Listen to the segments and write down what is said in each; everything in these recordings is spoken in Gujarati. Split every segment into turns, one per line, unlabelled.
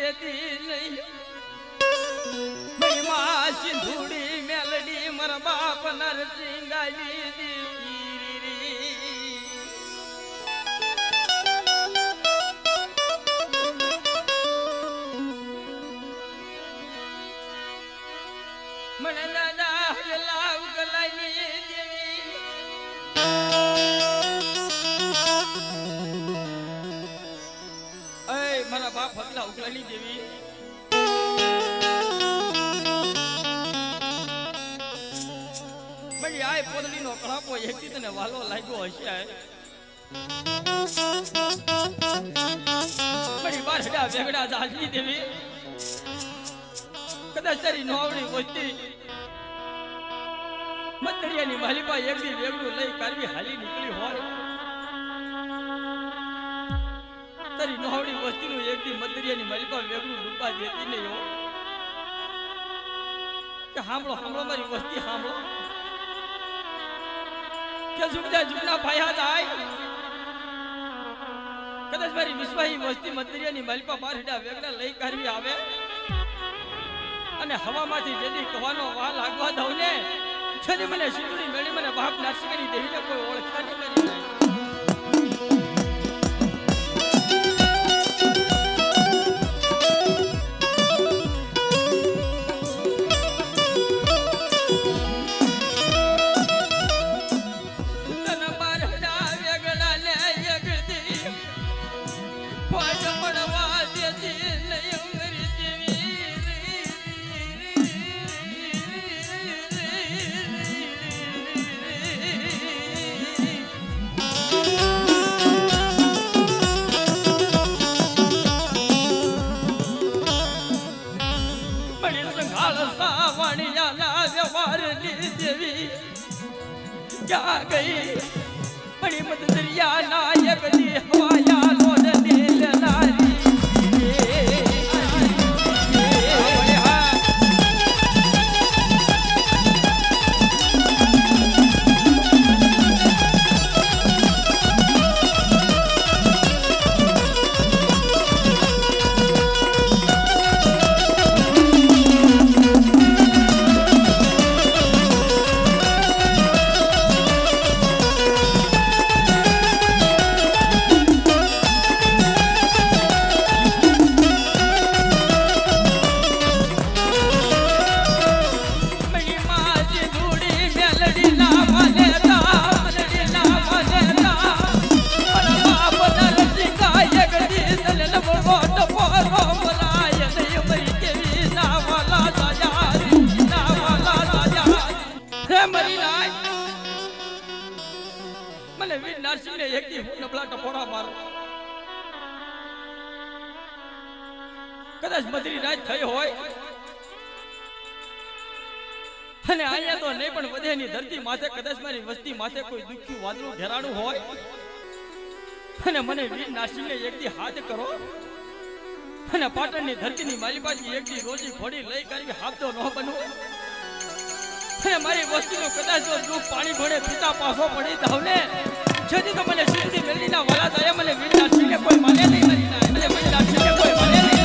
દેતી નહીં મારી માં સિંધુડી મેલડી મારા બાપ નરસિંગાલી મને દાદા લાવ ગલાની દેવી અય મારા બાપ હગલા ઉગલાની દેવી મળી આય પોદડીનો કળાપો એકથી તને વાલો લાગ્યો હશે મળી બાર હડા વેગડા જાજી દેવી કદાચ તારી નોવડી વસ્તી મતરિયાની માલિપા એક દી વેગડું લઈ કારવી હાલી નીકળી હોય તારી નોવડી વસ્તીનું એક દી મતરિયાની માલિપા વેગડું ડૂબા દેતી નહીં હો કે સાંભળો સાંભળો મારી વસ્તી સાંભળો કે જુગના ભાયા જાય કદાચ મારી વિશ્વાહી વસ્તી મતરિયાની માલિપા બાર હેડા વેગડા લઈ કારવી આવે અને હવામાંથી જેદી કવાનો વાલ લાગવા દઉં ને છેદી મને શીતળી મેળી મને બાપ નરસિંહની દેવીને કોઈ ઓળખાની કરી નહીં क्या गई बड़ी मत दरिया नायक दी हवाया लोन दिल नारी કદાચ બદરી રાત થઈ હોય અને અહીંયા તો નહીં પણ વધેની ધરતી માથે કદાચ મારી વસ્તી માથે કોઈ દુખ્યું વાદળું ઘેરાણું હોય અને મને વીર નાસિકને એકદી હાથ કરો અને પાટણની ધરતીની મારી પાછી એકદી રોજી ઘોડી લઈ કરી હાથતો ન બનવો અને મારી વસ્તીનું કદાચ જો દુઃખ પાણી ભળે પિતા પાછો પડી જાવ ને જેથી તો મને શિવજી મેળીના વાલા થાય મને વીર નાસિકને કોઈ માને નહીં મારી ના મને વીર નાસિકને કોઈ માને નહીં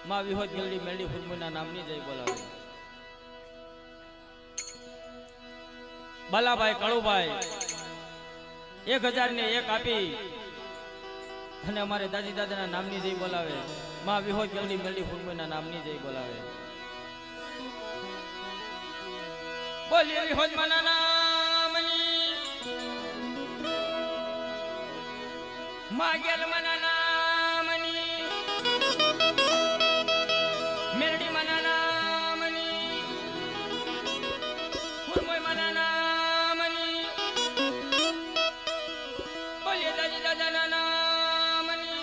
માં વિહોદ ગેલડી મેલડી ફૂલમુના નામની જય બોલાવે. બાલાભાઈ કાળુભાઈ 1001 આપી અને અમારે દાદી દાદાના નામની જય બોલાવે. માં વિહોદ ગેલડી મેલડી ફૂલમુના નામની જય બોલાવે. બોલીએ વિહોદ માના નામની માં ગેલ માના નામની મેરડી માના નામની ફૂલમોય માના નામની બોલીએ દાદી દાદાના નામની.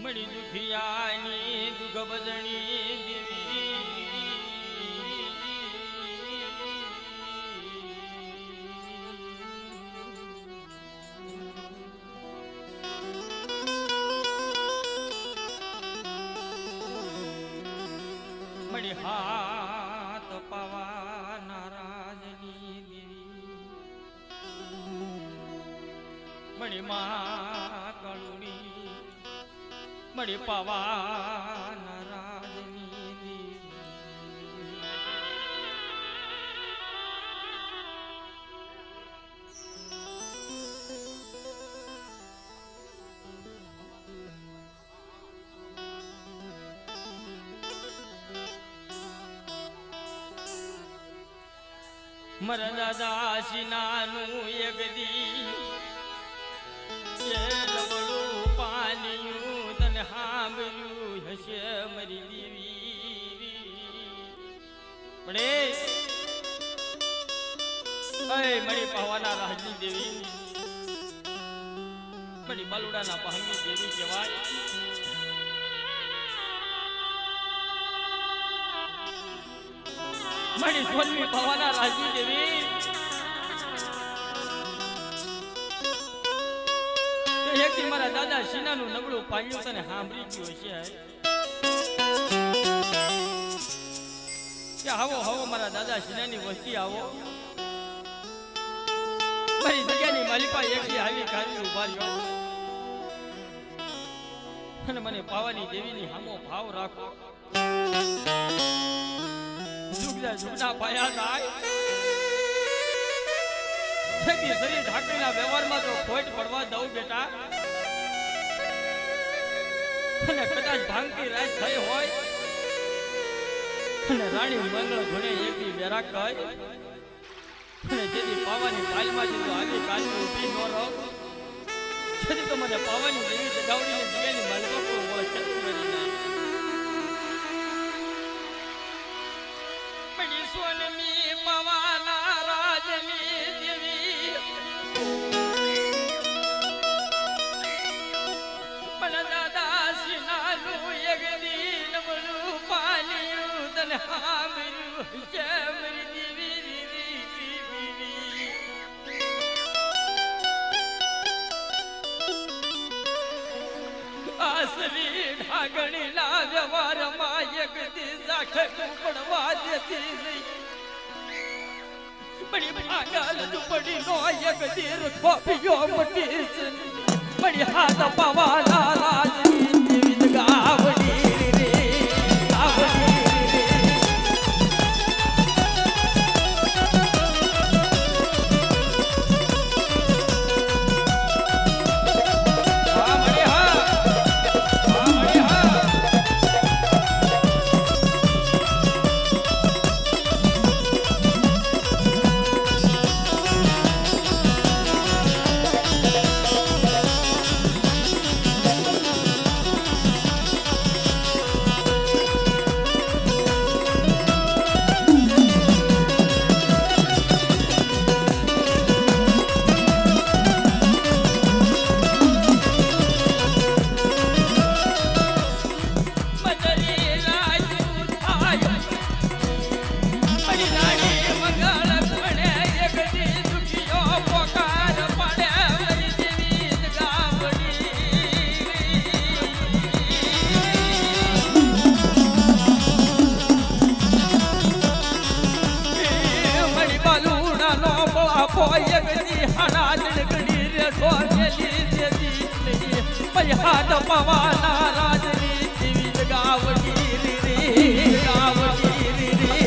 મળી દુખિયાની દુઃખ બજણી દેવી મળી હાથ પાવા નારાજની દેવી મળી મા કળુની મળી પાવા નારાજની દેવી. મરા દાદા સિનાનું એક દી પાણીયું તને હાંભળ્યું હશે મરી દેવી પડે મળી પહવાના રાજની દેવી મળી બાલુડાના પહંગી દેવી કહેવાય. મળી સોલમી પહવાના રાજની દેવી એકથી મારા દાદા સિનાનું નબળું પાડ્યું તને સાંભળી ગયું હશે કે આવો આવો મારા દાદા સિનાની વસ્તી આવો. મારી જગ્યાની માલિકા એકથી હાલી કાઢી ઉભા રહ્યો અને મને પાવાની દેવીની હામો ભાવ રાખો. જુગના જુગના પાયા જાય ખેતી શરીર ઢાંકણીના વ્યવહારમાં તો ખોટ પડવા દઉં બેટા. અને કદાચ ભાંગતી રાત થઈ હોય અને રાણી મંગળ ઘોડે એકની વેરા કહે અને જેથી પાવાની પાલમાંથી તો આવી કાલની ઊભી ન રહો જેથી તો મને પાવાની દેવી જગાવડીને દિયાની માલિકા કોઈ ઓળખ કરી નહીં. મળી સોનમી પાવાના રાજની દેવી મને દાદા સિનાનું એક દિન મળું પાલ્યું તને હાંભળ્યું છે મરી દેવી. આસરી ઢાગણીના વ્યવહારમાં એક દિશા ખટું પડવા દેતી નહીં. બડી ભાગલ ઝુંપડી નો એક દીર ખોપ્યો મટી બડી હાથ પાવાના રાજની દેવી ગાવડી રે ગાવડી હાથ પવાના રાજની જીવી ગાવડી રે ગાવડી રે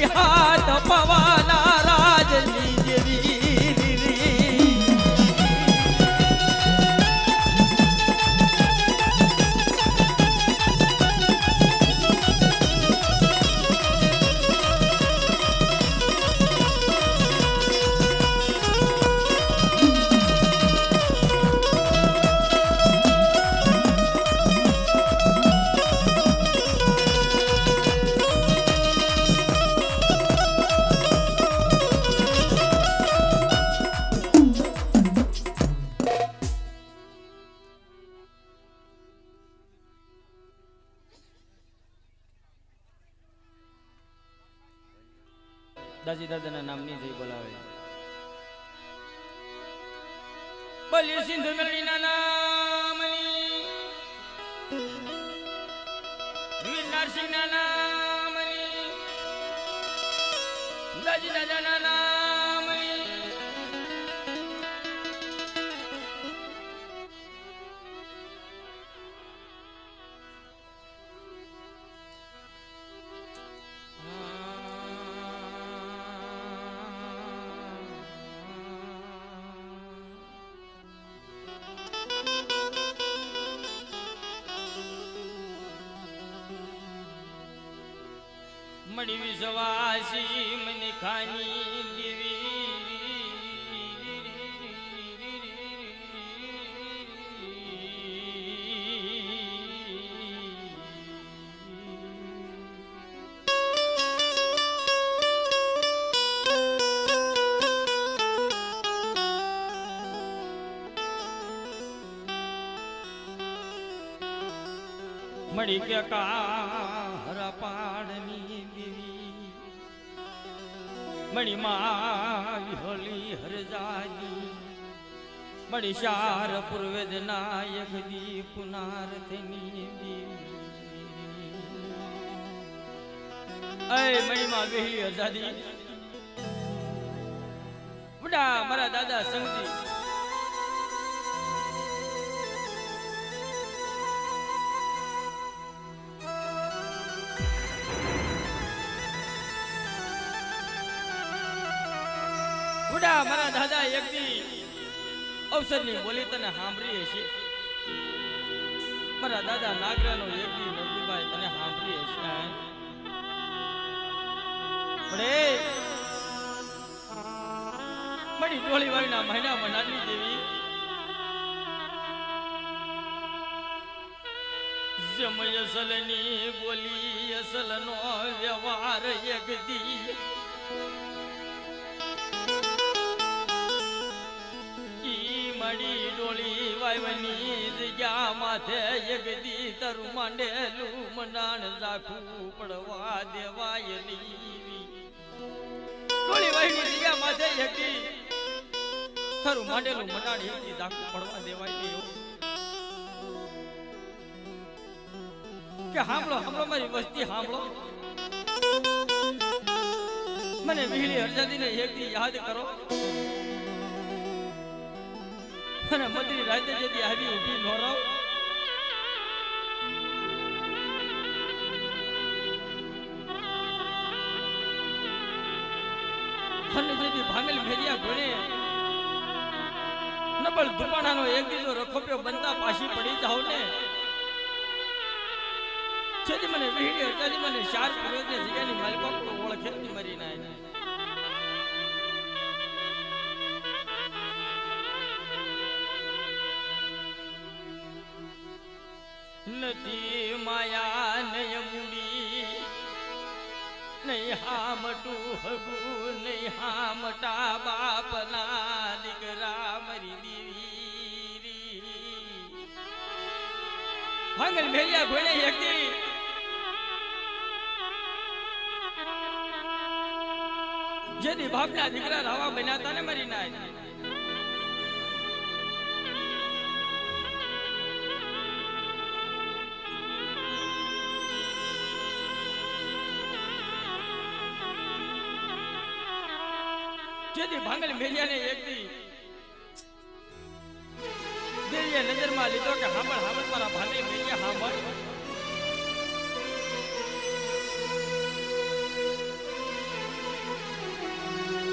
હાથ પવાના રાજની જેવી દાજી દાદાના નામની જય બોલાવે બોલી સિંધુ મેળીના નામની વીર નરસિંહના નામની દાજી દાદાના નામની મળી વિશ્વાસી મને ખાની દેવી મળી કે કા પાડની દેવી મણી માં વિહોલી હરજાની મળી શાર પૂર્વેદ નાયક દી પુનારથની દેવી અય મણી માં વિહોલી હરજાદી બડા મારા દાદા સંગજી મારા દાદા એક દી અવસરની બોલી તને સાંભળી હશે મારા દાદા નાગરાનો એક દી નવજીભાઈ તને સાંભળી હશે મળી ટોળી વાળીના મહિના મનાલી દેવી જમય અસલની બોલી અસલનો વ્યવહાર એક દી મડી ડોળી વાયવની જગ્યા માથે યગદી તરુ માંડેલું મનાણ રાખું પડવા દેવાય લીવી ડોળી વાયની જગ્યા માથે યગદી તરુ માંડેલું મનાણ યગદી રાખું પડવા દેવાય નહીં કે સાંભળો સાંભળો મારી વસ્તી સાંભળો મને વિહળી હરજાદીને યગદી યાદ કરો અને મદરી રાતે જેથી આવી ઊભી ન રહો અને ભાંગલ ભેરિયા ઘોડે નબળ દુપાણાનો એક દીધો રખોપ્યો બનતા પાછી પડી જાવ ને છેદી મને વીડી હજારી મને શાર કર્યો ને જગ્યાની માલિકો ઓળખે ની મરી ના નથી માયા નય મૂડી નહીં હામટું હગુ નહીં હામટા બાપના દીકરા મરી દેવી ભાંગલ મેલિયા ઘોડે એકદી જેદી બાપના દીકરા રાવા બન્યા હતા ને મરી નાય જેથી ભાંગલ મેલિયાને એકદી દેવીએ નજરમાં લીધો કે હાંભળ હાંભળ મારા ભાંગલ મેલિયા હાંભળ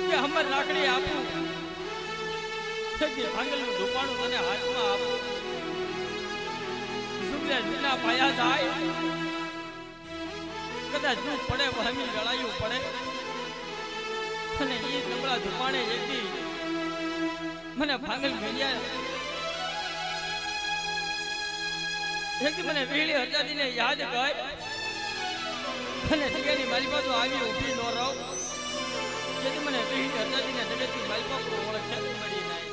કે હમર લાકડી આપું કે ભાંગલનું ઢોપાણું તને હાથમાં આપું સુગલે જૂના પાયા જાય કદાચ દુઃખ પડે વહમી લડાયું પડે અને એ નબળા ધુપાણે એકદી મને ભાંગલ મેલિયા એકદી મને વીળી હજાદીને યાદ કર અને જગ્યાની માલિકો તો આવી ઊભી ન રહો જેથી મને વીળી હજાદીને જગતની માલિકો ઓળખે મળી જાય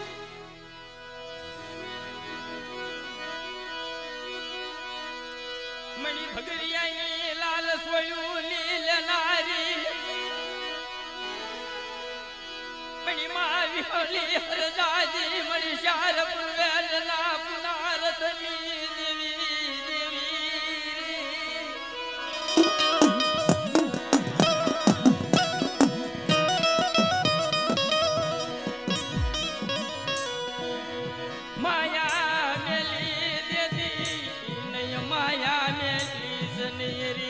મણી ભગરિયાની લાલ સોયું લીલ નારી મણી માં વિહલી હરજાદી મણી શાર પુરવેલ ના પુનારથની દેવી માયા મેલી દેદી નય માયા મેલી સનેરી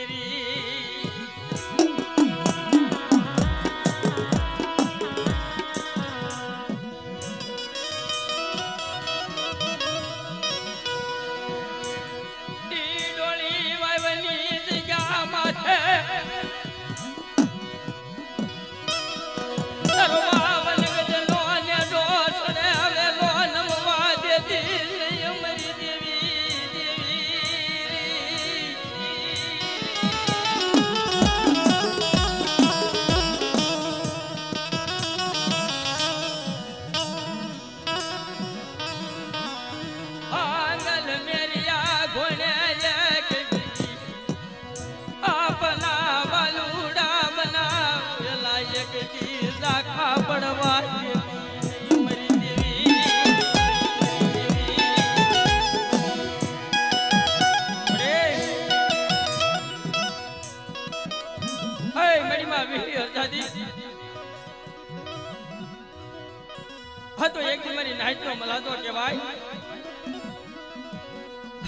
હા તો એક મારી નાઈટ નો મલાતો કહેવાય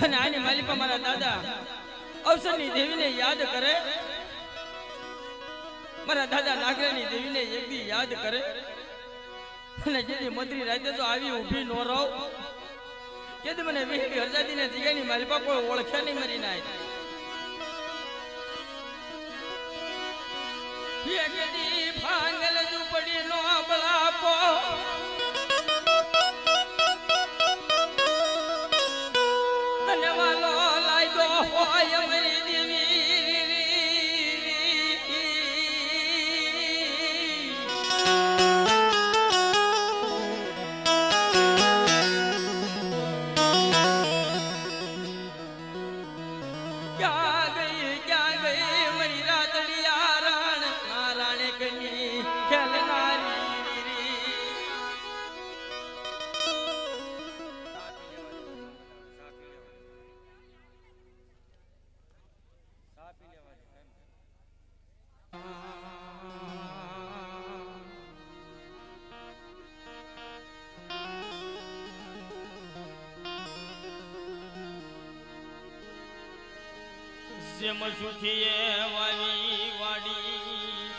અને આની માલિકા મારા દાદા અવસરની દેવીને યાદ કરે મારા દાદા નાગરાની દેવીને એક દી યાદ કરે અને જેની મધરી રાતે તો આવી ઊભી નો રહો કે મને વીહી હરજાદીને જગ્યાની માલિકા કોઈ ઓળખે નહીં મરી નાય યગડી ભાંગલ ઝૂંપડી નો બળાપો ધન્યવાલો લાયદો હોય મરી દેવી ક્યાં ગઈ મરી રાતડિયા રાણ નારાયણ કની ખેલનારી જેમ સુખીએ વાવી વાડી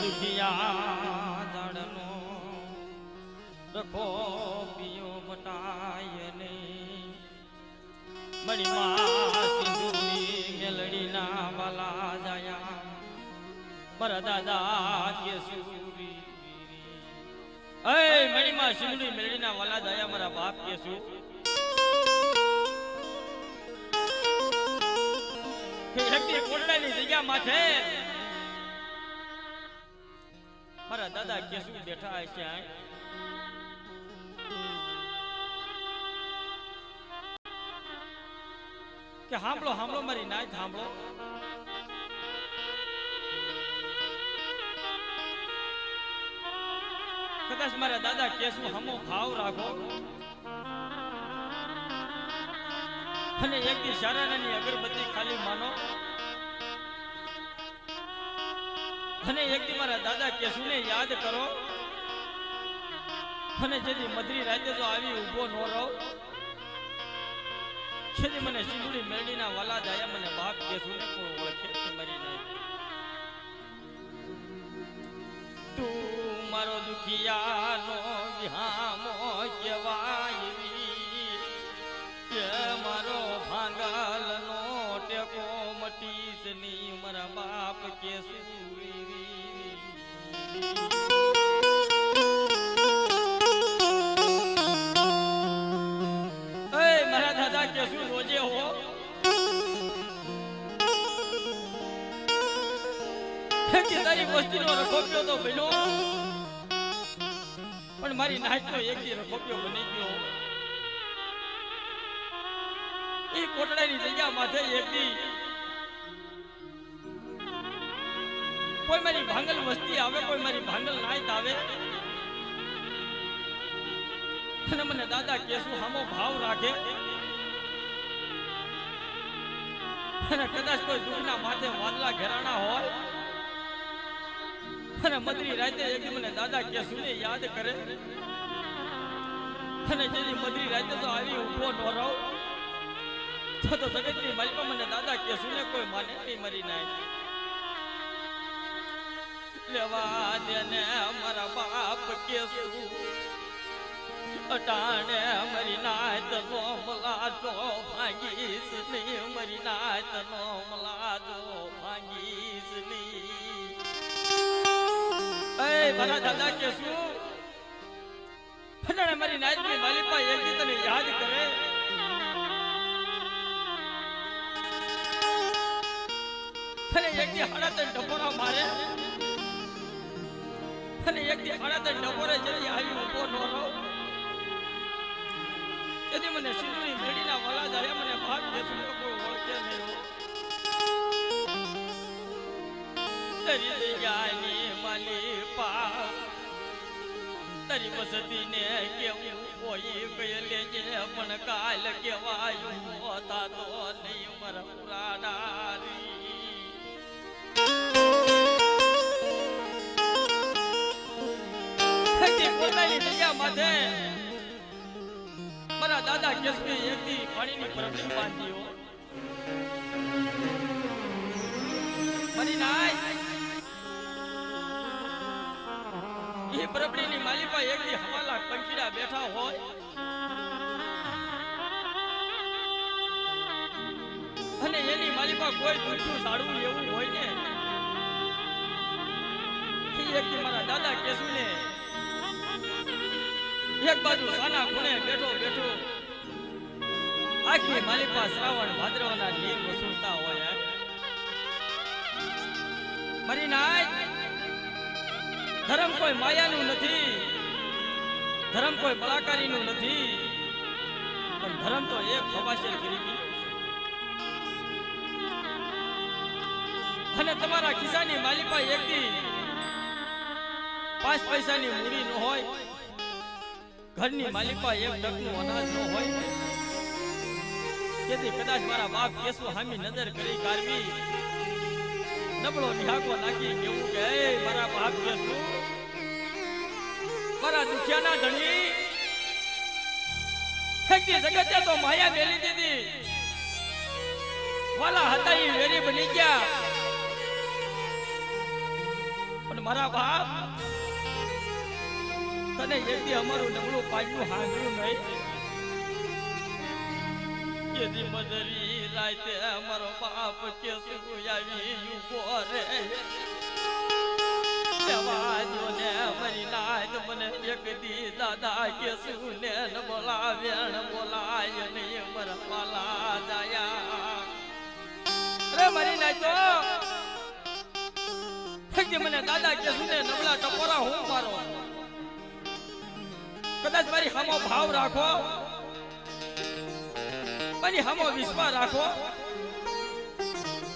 દુખિયા જાડનો રખો પિયો મટાય નહીં મણીમાં સિંદૂરી મેલડીના વાલા જાયા મારા દાદા કે સુરી એ મણીમાં સિંદૂરી મેલડીના વાલા જાયા મારા બાપ કે સુ એકદી કોટડાની જગ્યા માથે મારા દાદા કેસુ બેઠા છે કે સાંભળો સાંભળો મારી નાચ સાંભળો કદાચ મારા દાદા કેસુ હમો ભાવ રાખો અને એક દી શારાની અગરબત્તી ખાલી માનો અને એક દી મારા દાદા કેશુને યાદ કરો અને જેથી મધરી રાતે તો આવી ઊભો ન રહો જેથી મને સિંદૂરી મેરડીના વાલા જાયા મને બાપ કેશુને કોઈ ઓળખે છે મરી નહીં તું મારો દુખિયાનો વિહામો કહેવાય કે મારો ભાંગલનો ટેકો મટીશ ની મારા બાપ કેશુ મારા દાદા કેશુ રોજે હો તારી વસ્તીનો રખોપ્યો તો બન્યો પણ મારી નાચનો એક દી રખોપ્યો બની ગયો એ કોટડાની જગ્યા માથે એક દી કોઈ મારી ભાંગલ વસ્તી આવે કોઈ મારી ભાંગલ નાયત આવે અને મને દાદા કેશુ હામો ભાવ રાખે અને કદાચ કોઈ દુઃખના માથે વાદળા ઘેરાણા હોય અને મધરી રાતે એક મને દાદા કેશુને યાદ કરે અને જેથી મધરી રાતે તો આવી ઊભો ન રહો તો જગતની માલિકા મને દાદા કેશુને કોઈ માને નહીં મરી નાય લેવા દેને મારા બાપ કેશુ અટાણે મરી નાય તનો મલાજો ભાંગીશ નહીં મરી નાય તનો મલાજો ભાંગીશ નહીં એ મારા દાદા કેશુ અટાણે મરી નાય ની માલિકા એક દી તને યાદ કરે અને એક દી હાડા તને ડબોરા મારે અને એક દી હાડા તને ડબોરે જરી આવી ઊભો ન રહો તેથી મને સિંદૂરી મેરડીના વાલા જાય મને ભાગ કેશુ કોઈ ઓળખે નહીં તારી જગ્યાની માલી પા તારી વસતીને કેવું કોઈ કઈ લેજે પણ કાલ કેવાયું હોતા તો નહીં મારા પુરાડારી પોતાની જગ્યા માથે મારા દાદા કેશુ એક દી પાણીની પરબડી બાંધ્યો મરી નાય એ પરબડીની માલિકા એક દી હવાલા કંકીડા બેઠા હોય અને એની માલિકા કોઈ દુઃખું સાડવું એવું હોય ને એક દી મારા દાદા કેશુને એક બાજુ સાના ખૂણે બેઠો બેઠો આખી માલિકા શ્રાવણ ભાદ્રવના નીર વસૂલતા હોય મરી નાય ધર્મ કોઈ માયાનું નથી ધર્મ કોઈ બળાકારીનું નથી પણ ધર્મ તો એક ખવાશેલ ગરીબી અને તમારા ખિસ્સાની માલિકા એક દી 5 પૈસાની મૂડી ન હોય ઘરની માલિકા એક ટકનું અનાજ ન હોય તેથી કદાચ મારા બાપ કેશુ હામી નજર કરી કાઢવી નબળો નિહાકો નાખી કેવું કે મારા બાપ કેશુ મારા દુખિયાના ધણી ફેંકી જગતે તો માયા મેલી દીધી વાલા હતા એ વેરી બની ગયા પણ અને મારા બાપ તને એથી અમારું નબળું પાડ્યું હાંગ્યું નહીં કેદી મદરી રાતે અમારો બાપ કે શું આવી ઉભો રે દેવાજો ને મરી નાય મને એક દી દાદા કે શું ને ન બોલાવે ન બોલાય નહીં મારા પાલા જાયા રે મરી નાય તો મને દાદા કે શું ને નબળા ટપોરા હું મારો કદાચ મારી હામો ભાવ રાખો મારી હામો વિશ્વાસ રાખો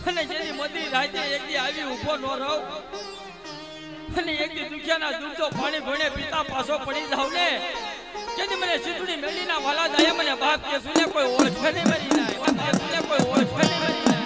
અને જેની મદરી રાતે એક દી આવી ઉભો ન રહો અને એક દી દુખિયાના દૂધો પાણી ભણે પિતા પાછો પડી જાવ ને જેથી મને સીધુડી મેલીના વાલા જાય મને બાપ કે સુને કોઈ ઓળખે નહીં મરી નાય બાપ કે સુને કોઈ ઓળખે નહીં મરી નાય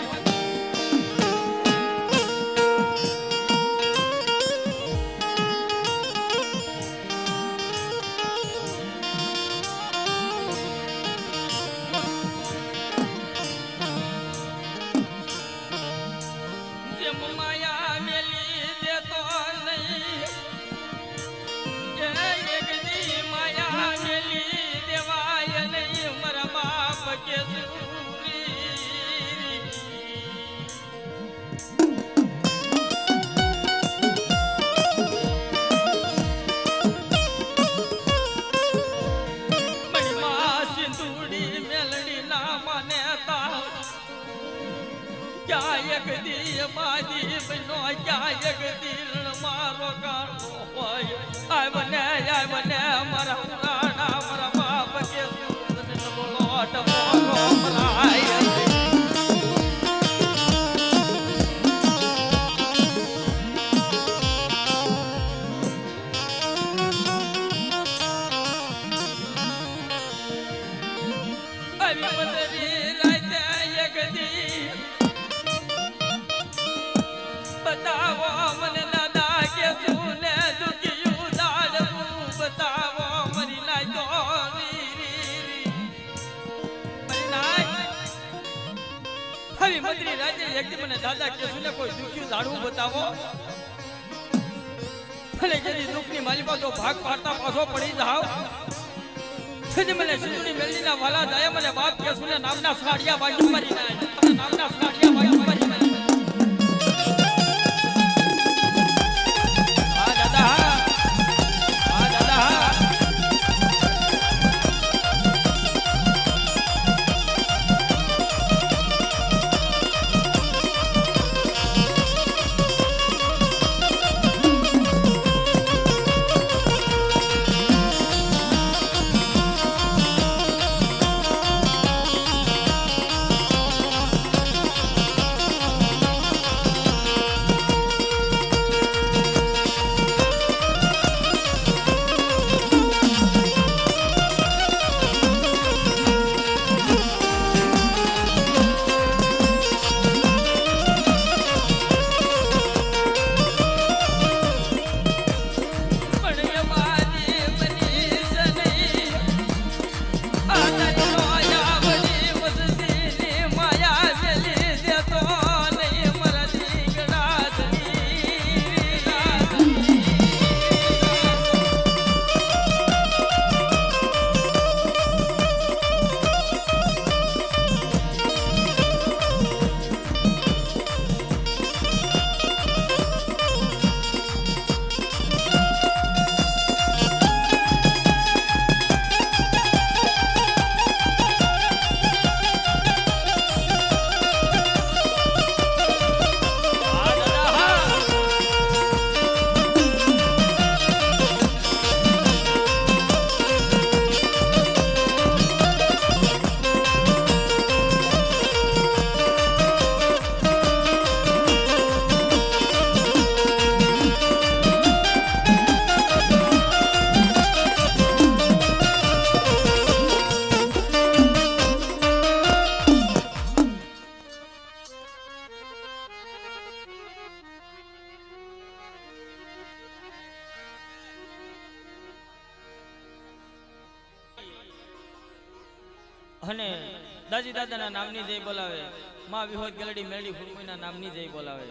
દાદા કેસુ ને કોઈ દુખ્યું ઝાડવું બતાવો અને જેની દુઃખની મારી પાછો ભાગ પાડતા પાછો પડી જાવ મને સીધુડી મેલીના વાલા જાય મને બાપ કેસુ ને નામના સાડિયા બાજુ મારી નાય નામના સાડિયા બાજુ મારી નાય હા દાદા હા દાદા હા અને દાજી દાદાના નામની જય બોલાવે માં વિહોદ ગલડી મેળી ફૂલમુઈના નામની જય બોલાવે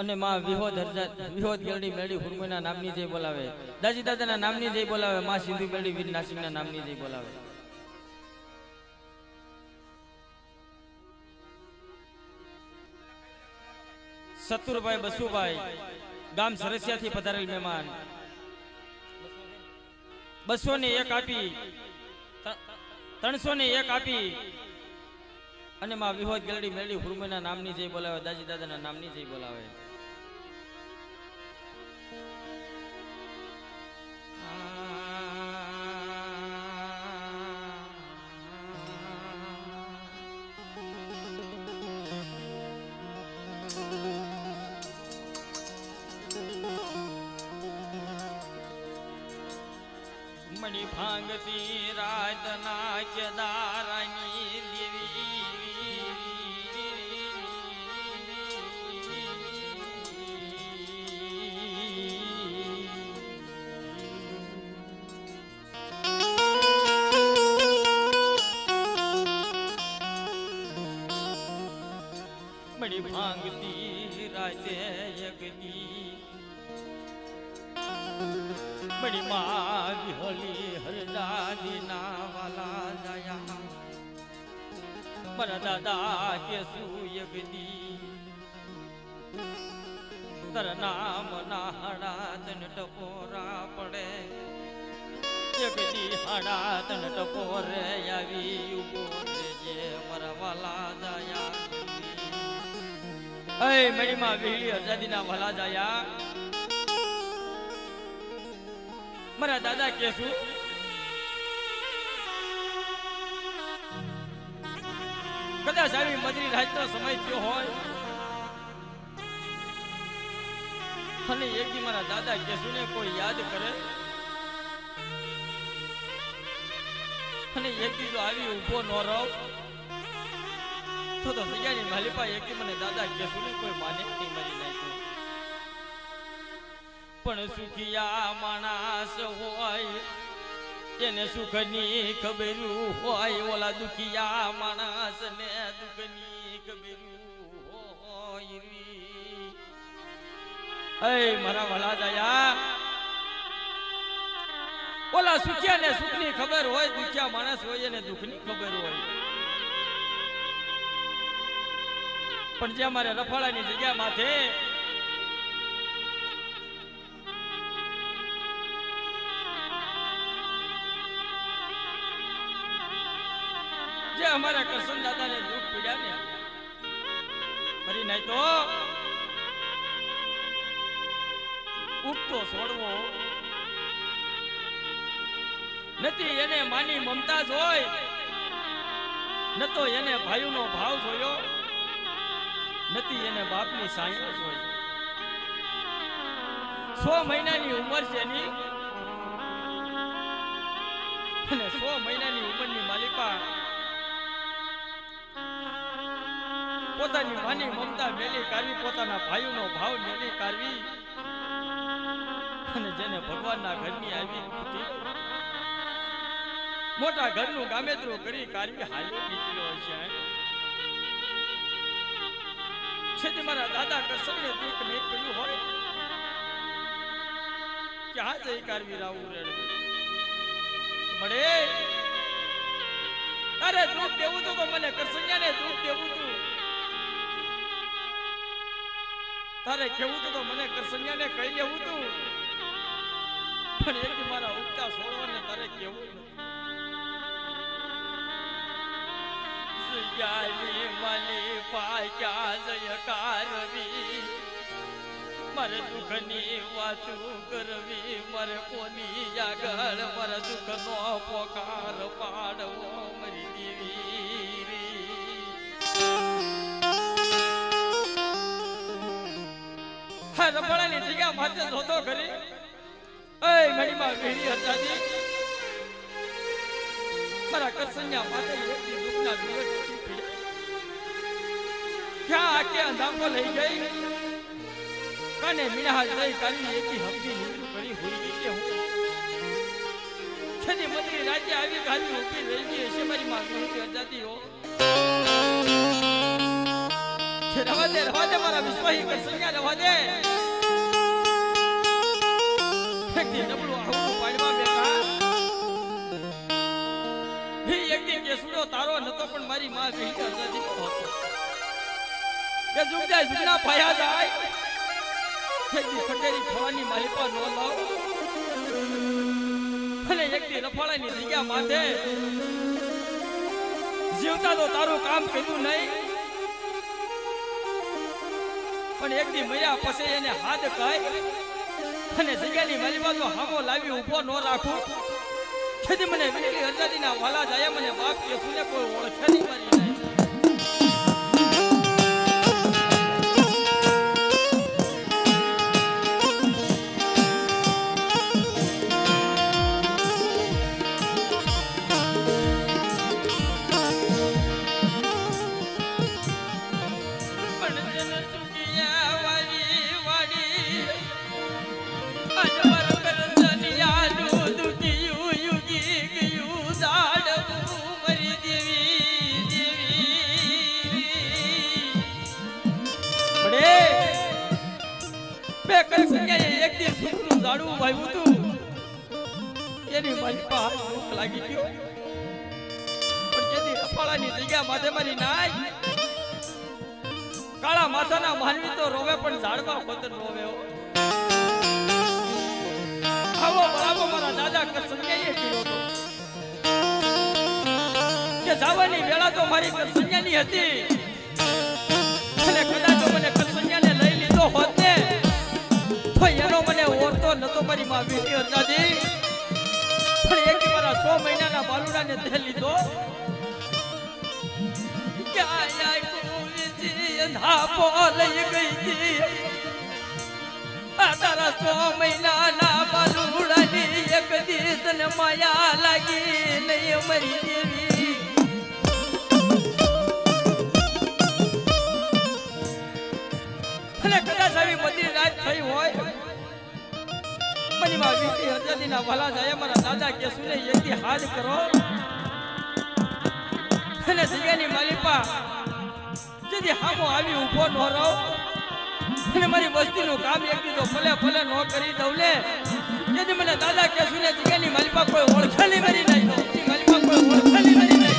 અને માં વિહોદ ગેરડી મેળી હુરમના નામની જય બોલાવે, દાજી દાદાના નામની જય બોલાવે, માં સિંધુ મેળી વીર નાસિકના નામની જય બોલાવે. સતુરભાઈ બસુભાઈ ગામ સરસિયાથી પધારેલ મહેમાન 201 આપી 301 આપી અને માં વિહોદ ગેરડી મેળી હુરમના નામની જય બોલાવે, દાજી દાદાના નામની જય બોલાવે. મણી ભાંગતી રાતના કેદારાની દેવી મણી ભાંગતી રાતે યગની બડી માં વિહોલી હરદાદી ના વાલા જાયા મારા દાદા કે સુયગદી તર નામ ના હાડા તન ટપોરા પડે યગદી હાડા તન ટપોરે આવી ઉભો જે મારા વાલા જાયા એ મડી માં વિહોલી હરદાદી ના વાલા જાયા મારા દાદા કેશું કદાચ આવી મજરી રાતનો સમય થયો હોય અને એક દી મારા દાદા કેશું ને કોઈ યાદ કરે અને એક દી જો આવી ઊભો ન રહો તો સૈયાની માલિપા એક દી મને દાદા કેશું ને કોઈ માને નહીં મારી નાખ્યો. પણ સુખિયા માણસ હોય એને સુખની ખબર હોય, ઓલા દુખિયા માણસ ને દુઃખની ખબર હોય. મારા વાલા દયા ઓલા સુખિયા ને સુખની ખબર હોય, દુખિયા માણસ હોય એને દુઃખની ખબર હોય. પણ જે અમારે રફાળાની જગ્યા માથે જે અમારા કરશન દાદા ને દુઃખ પીડ્યા ને ફરી નહીં તો ઉઠતો છોડવો નથી, એને માની મમતા જોઈ ન તો એને ભાઈનો ભાવ જોયો નથી, એને બાપની સાયો જોઈ. 100 મહિનાની ઉંમર છે એની અને 100 મહિનાની ઉંમરની માલિકા પોતાની માની મમતા મેલી કાઢવી, પોતાના ભાઈનો ભાવ મેલી કાઢવી અને જેને ભગવાનના ઘરની આવી મોટા ઘરનું ગામેતરું કરી કાઢવી હાલ્યો નીકળ્યો છે. છેતી મારા દાદા કરશનને દુઃખ નહીં પડ્યું હોય ક્યાં જઈ કાઢવી રાવું રેડવી મળે. તારે દુઃખ દેવું તો મને કરશન્યાને દુઃખ દેવું તું, તારે કેવું તો મને કરશન્યાને કહી લેવું તું, પણ એક મારા ઉગતા છોડવાને તારે કેવું નથી. માલી પાક્યા જયકારવી મારે દુઃખની વાતું કરવી, મારે કોની આગળ મારા દુઃખનો પોકાર પાડવો મરી દેવી. હા રફાળાની જગ્યા માથે જોતો કરી ઘડીમાં ભીડી હટાવી મારા કરસન્યા માથે એકથી દુઃખના દિવસ ક્યાં આકે અંધામો લઈ ગઈ કાને મીણાહાલ દઈ કાઢી એકી હમદી નીકળું કરી હોઈ કે હું ખેતી મંત્રી રાજ્ય આવી ગાડી ઊભી રહી ગઈ છે મારી માં નથી હો. રવા દે મારા વિશ્વાહી કસૈયા રવા દે. એકદી નબળું આવું પાડવા બેઠા. એકદી કેસુડો તારો નતો પણ મારી માં કહી આઝાદી હતો. કે જુગ જાય જુગના પાયા જાય. એકદી ખંડેરી ખોળાની મારી પર નો લાવ. અને એકદી રફાળાની જગ્યા માથે જીવતા તો તારું કામ કર્યું નહીં. પણ એક દી મર્યા પછી એને હાથ કહી અને જગ્યાની મારી બાજુ હામો લાવી ઊભો ન રાખું. ખેતી મને વીરલી આઝાદીના વાલા જાય મને બાપ કે સુને કોઈ ઓળખે નહીં મારી નહીં. લાગી ગયો પણ જેથી રફાળાની જગ્યા માથે મારી નાય કાળા માથાના માનવી તો રોવે પણ ઝાડવા ખોતર રોવે. આવો બરાબર મારા દાદા કરસંગિયાએ કીધો હતો કે જવાની વેળા તો મારી કરસંગિયાની હતી અને કદાચ મને કરસંગિયાને લઈ લીધો હોત ને તો એનો મને ઓરતો નતો મારી માં વીરલી આઝાદી. પણ એક મારા 6 મહિનાના બાલુડાને તે લીધો કે આયા કુવીજી અંધાપો લઈ ગઈ દી. આ તારા 6 મહિનાના બાલુડાની એક દી તને માયા લાગી નહીં મરી દેવી. અને કદાચ આવી બધી રાત થઈ હોય મનીમાં વીરલી આઝાદીના વાલા જાય મારા દાદા કે સુને એકથી હાજ કરો અને જગ્યાની માલિપા જેથી હામો આવી ઊભો ન રહો અને મારી વસ્તીનું કામ એકથી તો ભલે ભલે ન કરી દઉં લે. જેથી મને દાદા કે સુને જગ્યાની માલિપા કોઈ ઓળખાલી મરી નહીં માલિપા કોઈ ઓળખાલી મરી નહીં.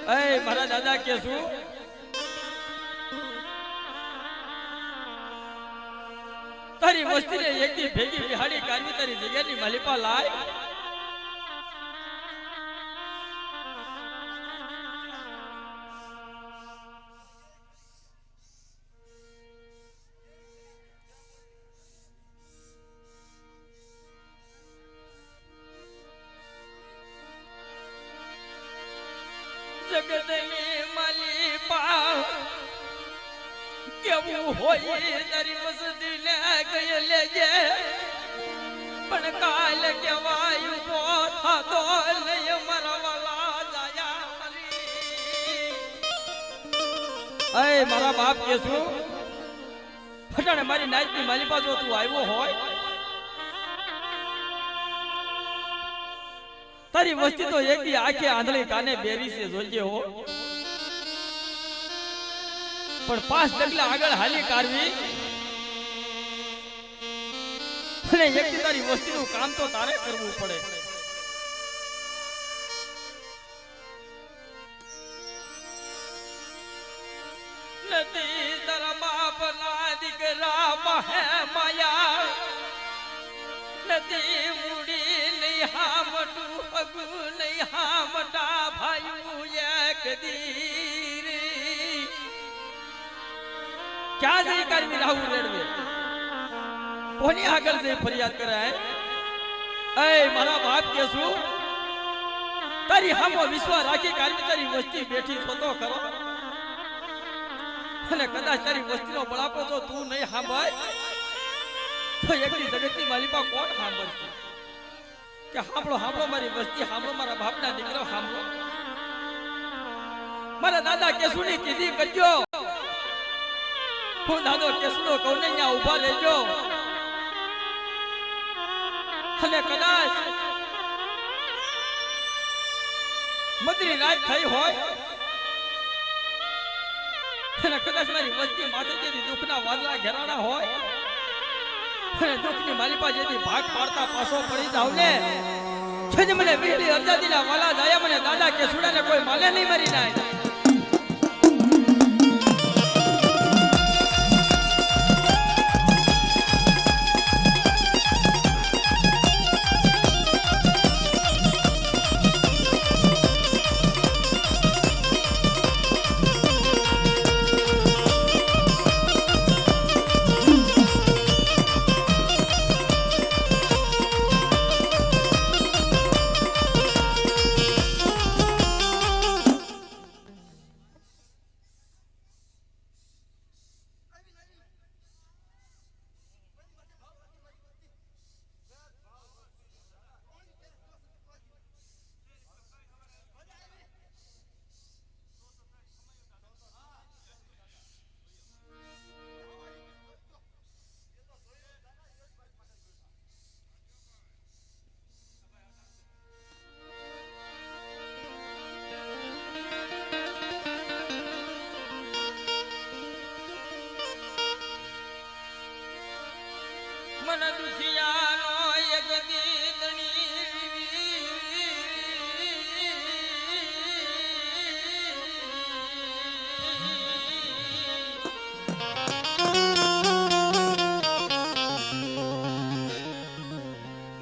એ મારા દાદા કે શું તારી વસ્તીને એકદી ભેગી બિહાડી કાઢવી તારી જગ્યાની માલિપા લાય જગતની માલિપા કેવું હોય તારી વસ્તીને ગયે લેજે પણ કાલ કેવાય ઉભો થતો નહીં મરવાલા જાયા હરી એ મારા બાપ કે છું ફટાણે મારી નાચની માલિપા જો તું આવ્યો હોય તારી વસ્તી તો એક દી આંખે આંધળી કાને બેરી છે જોજે હો પણ 5 ડગલા આગળ હાલી કાઢવી અને એક દી તારી વસ્તીનું કામ તો તારે કરવું પડે નથી તારા બાપ ના દીકરા માહે માયા નથી મૂડી નહીં હામટું હગુ નહીં હામટા ભાયું એક દી ક્યાં જઈ કરવી રાહુ રેડવે કોની આગળ જઈ ફરિયાદ કરાય એ મારા બાપ કે શું તારી હામો વિશ્વાસ રાખી કાઢવી તારી વસ્તી બેઠી છોતો કરો અને કદાચ તારી વસ્તીનો બળાપો જો તું નહીં સાંભળ તો એકલી જગતની માલિપા કોણ સાંભળશે કે સાંભળો સાંભળો મારી વસ્તી સાંભળો મારા બાપના દીકરો સાંભળો મારા દાદા કેશુની કીધી કરજો હું દાદો કેશુનો કહું ને ત્યાં ઉભા રહેજો અને કદાચ મદરી રાત થઈ હોય અને કદાચ મારી વસ્તી માથે જેથી દુઃખના વાદળા ઘેરાણા હોય અને દુઃખની માલિપા જેથી ભાગ પાડતા પાછો પડી જાવ ને છેજ મને વીજળી અરજાદીના વાલા જાય મને દાદા કે સુડાને કોઈ માલે નહીં મરી જાય मन दुखियानो एक दीदनी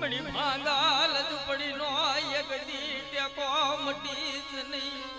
मणि भांगाल दुपड़ी नो एक दी टेको मटीस नहीं